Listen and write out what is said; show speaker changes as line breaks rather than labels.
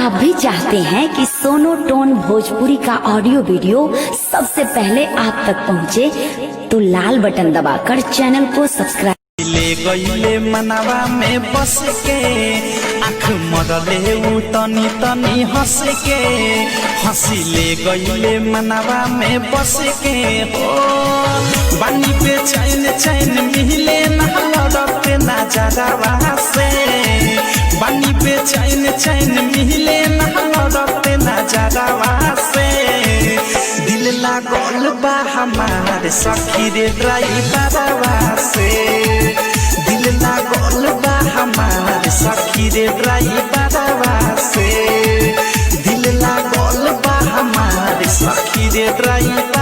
आप भी चाहते हैं कि सोनो टोन भोजपुरी का ऑडियो वीडियो सबसे पहले आप तक पहुंचे, तो लाल बटन दबाकर चैनल को सब्सक्राइब।
ले गईले मनवा में बस के आँख मरले उ तनी तनी हंस के, हंसी ले गईले मनवा में बस के हो। बानी पे चैन चैन मिले ना लड़ते ना जगवा से, बानी पे चैन चैन मिले ना लड़ते ना जगवा से। दिल लागल बा हमारे सखी रे ड्राइवरवा से, दिल लागल बा हमारे सखी रे ड्राइवरवा से, दिल लागल बा हमारे सखी रे ड्राइवर।